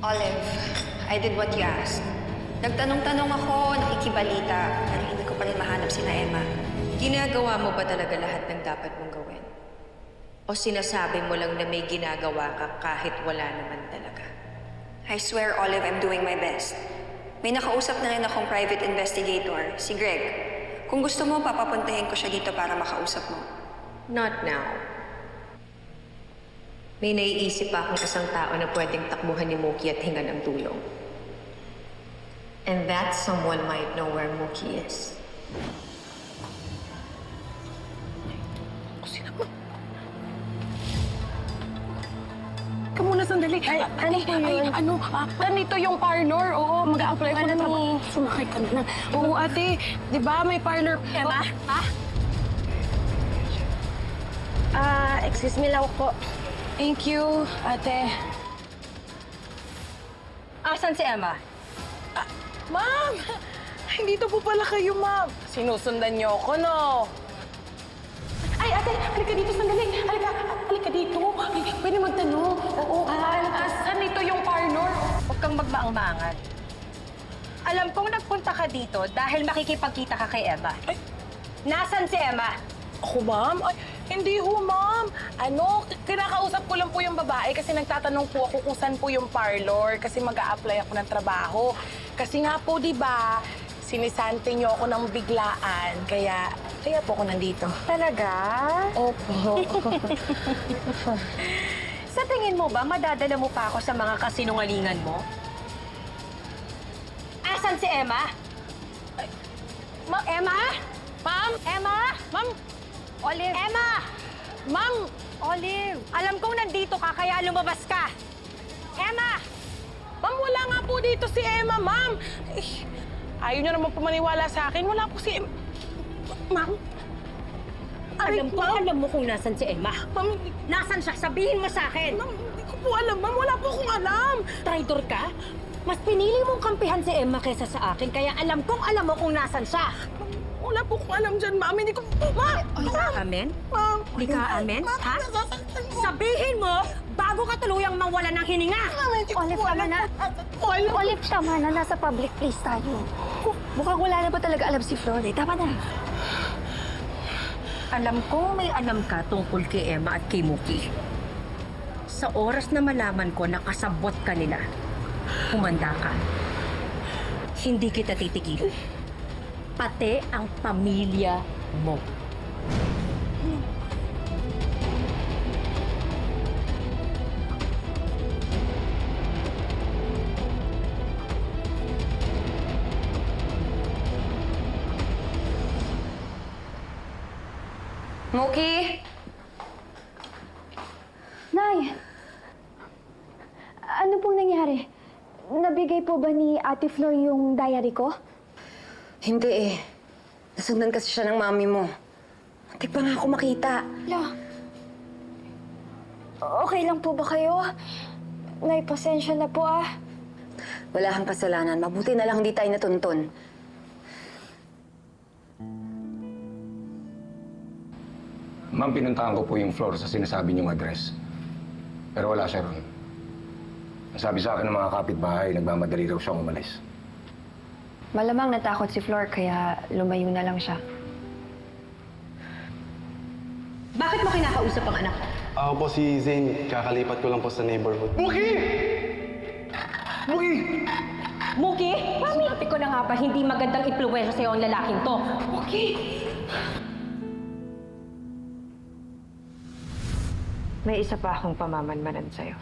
Olive, I did what you asked. Nagtanong-tanong ako, nakikibalita, pero hindi ko pa rin mahanap sina Emma. Ginagawa mo ba talaga lahat ng dapat mong gawin? O sinasabi mo lang na may ginagawa ka kahit wala naman talaga? I swear, Olive, I'm doing my best. May nakausap na rin akong private investigator, si Greg. Kung gusto mo, papapuntahin ko siya dito para makausap mo. Not now. May naiisip pa akong isang tao na pwedeng takbuhan ni Mookie at hingan ng tulong. And that someone might know where Mookie is. Ka muna sandali. Ano po yun? Nandito yung parlor. Oo, mag-a-apply ko na trabaho. Sumakay ka na. Oo, ate. Di ba may parlor? Emma? Ha? Excuse me lang po. Thank you, ate. Asan si Emma? Ma'am! Dito po pala kayo, ma'am. Sinusundan niyo ako, no? Ay, ate, halika dito sandali. Halika dito. Ay, pwede magtanong. Oo, saan dito yung parlor? Huwag kang magmaang-maangan. Alam kong nagpunta ka dito dahil makikipagkita ka kay Emma. Ay. Nasaan si Emma? Ako, ma'am? Ay, hindi ho, ma'am. Kinakausap ko lang po yung babae kasi nagtatanong po ako kung saan po yung parlor kasi mag-a-apply ako ng trabaho. Kasi nga po, di ba, sinisante niyo ako ng biglaan. Kaya po ako nandito. Talaga? Opo. Sa tingin mo ba, madadala mo pa ako sa mga kasinungalingan mo? Asan si Emma? Emma? Ma'am? Emma? Ma'am? Olive? Emma! Ma'am? Olive! Alam kong nandito ka, kaya lumabas ka. Emma! Ma'am, wala nga po dito si Emma, ma'am. Ayaw niyo naman po maniwala sa akin. Wala po si Emma. Ma'am? Alam mo kung nasan si Emma. Ma'am, Nasan siya? Sabihin mo sa akin. ma'am, hindi ko po alam, ma'am. Wala po akong alam. Traitor ka? Mas pinili mong kampihan si Emma kaysa sa akin, kaya alam mo kung nasan siya. Wala po akong alam dyan, ma'am. Hindi ko po, ma'am. Di ka amen? Ma'am. Di ka amen? Ma'am, Ha? nasasaktan mo. Sabihin mo, bago ka tuluyang mawala ng hininga. Ma'am, hindi ko Olive, po tama alam. na. Olive. Olive, tama na. Nasa public place tayo. Mukhang wala na ba talaga alam si Flor eh. Tama na. Alam kong may alam ka tungkol kay Emma at kay Mookie. Sa oras na malaman ko na kasabot ka nila, humanda ka. Hindi kita titigil. Pati ang pamilya mo. Mookie? Nay! Ano pong nangyari? Nabigay po ba ni Ate Flor yung diary ko? Hindi eh. Nasundan kasi siya ng mami mo. Muntik pa nga ako makita. Lo, okay lang po ba kayo? Nay, pasensya na po ah. Wala kang kasalanan. Mabuti na lang hindi tayo natuntun. Ma'am, pinuntahan ko po yung floor sa sinasabi niyong address. Pero wala siya ron. Nasabi sa akin ng mga kapitbahay, nagmamadali daw siyang umalis. Malamang natakot si Flor, kaya lumayo na lang siya. Bakit mo kinakausap ang anak ko? Ako po si Zane. Kakalipat ko lang po sa neighborhood. Mookie! Mookie, sabi ko na nga ba, hindi magandang impluwensya sa'yo ang lalaking to. May isa pa akong pamamanmanan sa'yo.